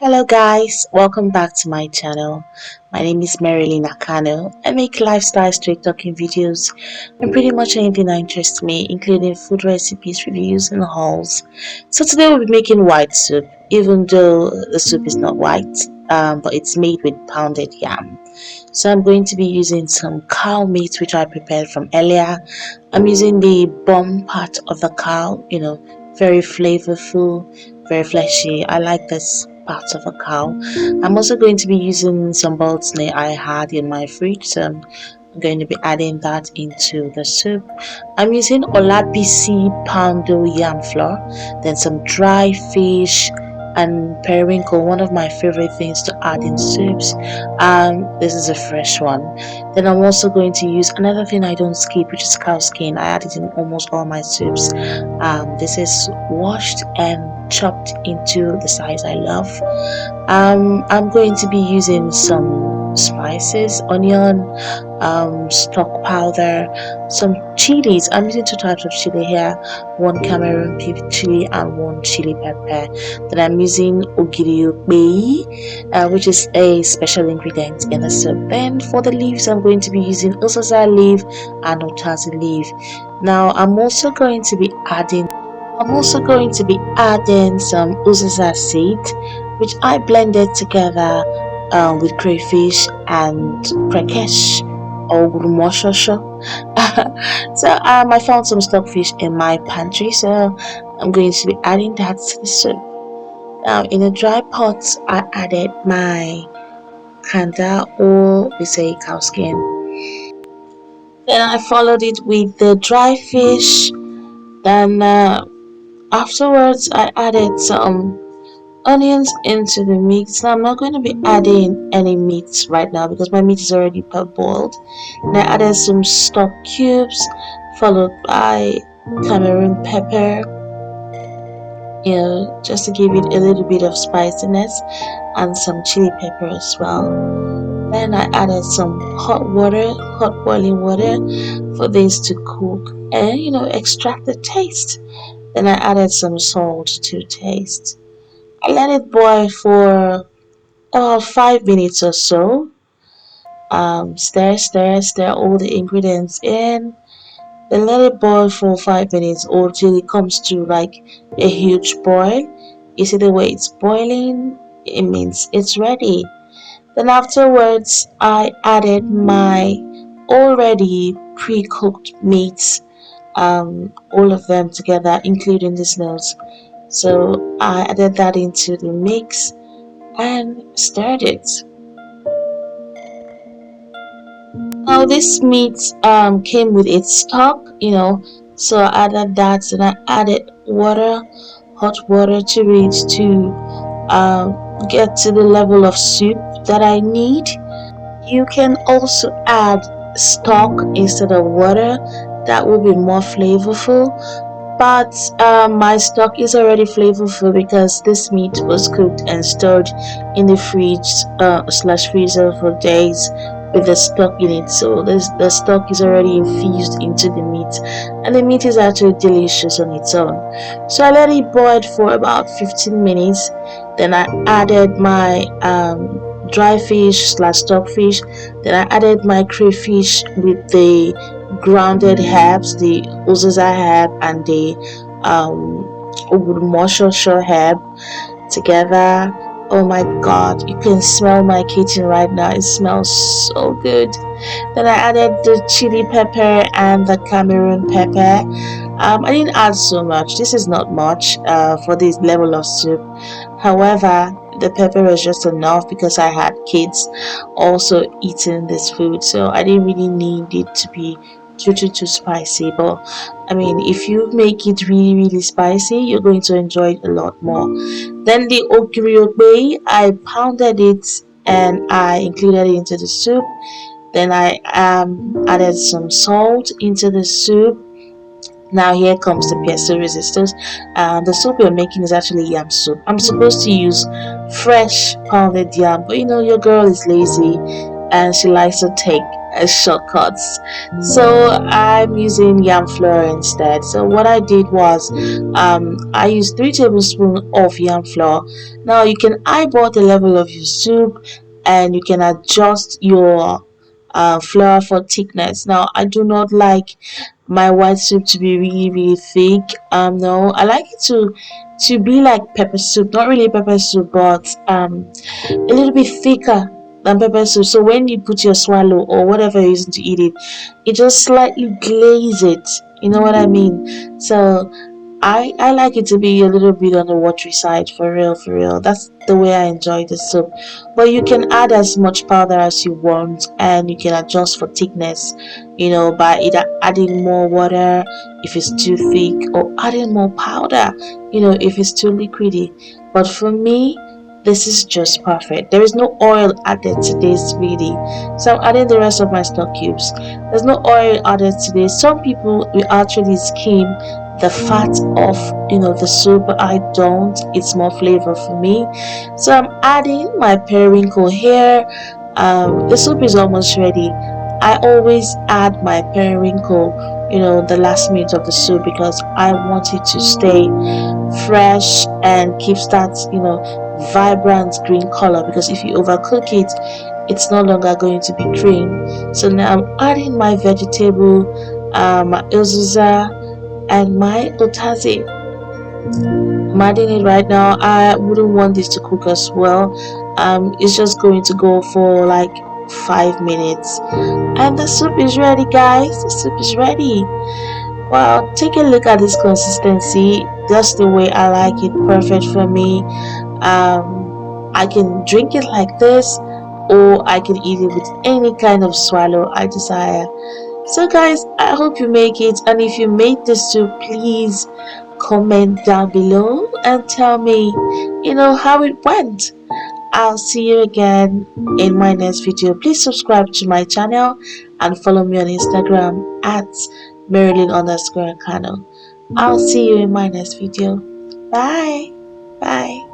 Hello guys, welcome back to my channel. My name is Marilyn Akano. I make lifestyle straight talking videos and pretty much anything that interests me, including food recipes, reviews and hauls. So today we'll be making white soup, even though the soup is not white, but it's made with pounded yam. So I'm going to be using some cow meat which I prepared from earlier. I'm using the bum part of the cow, very flavorful, very fleshy. I like this part of a cow. I'm also going to be using some boiled snail I had in my fridge, so I'm going to be adding that into the soup. I'm using Olabisi poundo yam flour, then some dry fish and periwinkle, one of my favorite things to add in soups. This is a fresh one. Then I'm also going to use another thing I don't skip, which is cow skin. I add it in almost all my soups. This is washed and chopped into the size I love. I'm going to be using some spices, onion, stock powder, some chilies. I'm using two types of chili here, one Cameroon chili and one chili pepper. Then I'm using which is a special ingredient in the soup. Then for the leaves, I'm going to be using uziza leaf and utazi leaf. Now I'm also going to be adding some uziza seed, which I blended together with crayfish and prekeshe or gurumoshoso. I found some stockfish in my pantry, so I'm going to be adding that to the soup. Now in a dry pot, I added my kanda, or we say cow skin. Then I followed it with the dry fish. Then afterwards, I added some onions into the mix. Now I'm not going to be adding any meat right now because my meat is already parboiled. And I added some stock cubes, followed by Cameroon pepper, just to give it a little bit of spiciness, and some chili pepper as well. Then I added some hot boiling water for this to cook and extract the taste. Then I added some salt to taste. I let it boil for about 5 minutes or so. Stir all the ingredients in. Then let it boil for 5 minutes or till it comes to like a huge boil. You see the way it's boiling? It means it's ready. Then afterwards, I added my already pre-cooked meats, all of them together, including the snails. So I added that into the mix and stirred it. Now this meat came with its stock, so I added that, and I added water, hot water to it to get to the level of soup that I need. You can also add stock instead of water. That will be more flavorful, but my stock is already flavorful because this meat was cooked and stored in the fridge slash freezer for days with the stock in it. So the stock is already infused into the meat, and the meat is actually delicious on its own. So I let it boil for about 15 minutes. Then I added my dry fish slash stockfish. Then I added my crayfish with the grounded herbs, the uziza herb and the ogurumoshoso herb together. Oh my god, you can smell my kitchen right now. It smells so good. Then I added the chili pepper and the Cameroon pepper. I didn't add so much. This is not much for this level of soup. However, the pepper was just enough because I had kids also eating this food, so I didn't really need it to be too spicy. But I mean, if you make it really spicy, you're going to enjoy it a lot more. Then the okiriobe, I pounded it and I included it into the soup. Then I added some salt into the soup. Now here comes the pesto resistance. The soup we're making is actually yam soup. I'm supposed to use fresh pounded yam, but your girl is lazy and she likes to take shortcuts. So I'm using yam flour instead. So what I did was I used 3 tablespoons of yam flour. Now you can eyeball the level of your soup, and you can adjust your flour for thickness. Now I do not like my white soup to be really thick. No, I like it to be like pepper soup, not really pepper soup, but a little bit thicker than pepper soup. So when you put your swallow or whatever you're using to eat it, it just slightly glaze it. You know what I mean? So I like it to be a little bit on the watery side, for real, for real. That's the way I enjoy the soup. But you can add as much powder as you want, and you can adjust for thickness, by either adding more water if it's too thick, or adding more powder, if it's too liquidy. But for me, this is just perfect. There is no oil added to this really. So I'm adding the rest of my stock cubes. There's no oil added to this. Some people will actually skim the fat off the soup, but I don't. It's more flavor for me. So I'm adding my periwinkle here. The soup is almost ready. I always add my periwinkle the last minute of the soup, because I want it to stay fresh and keeps that vibrant green color, because if you overcook it, it's no longer going to be green. So now I'm adding my vegetable, my uziza and my otaze. I'm adding it right now. I wouldn't want this to cook as well. It's just going to go for like 5 minutes, and the soup is ready, guys. The soup is ready. Well, take a look at this consistency. Just the way I like it. Perfect for me. I can drink it like this, or I can eat it with any kind of swallow I desire. So guys, I hope you make it, and if you made this soup, please comment down below and tell me how it went. I'll see you again in my next video. Please subscribe to my channel and follow me on Instagram at Marilyn_Kano. I'll see you in my next video. Bye. Bye.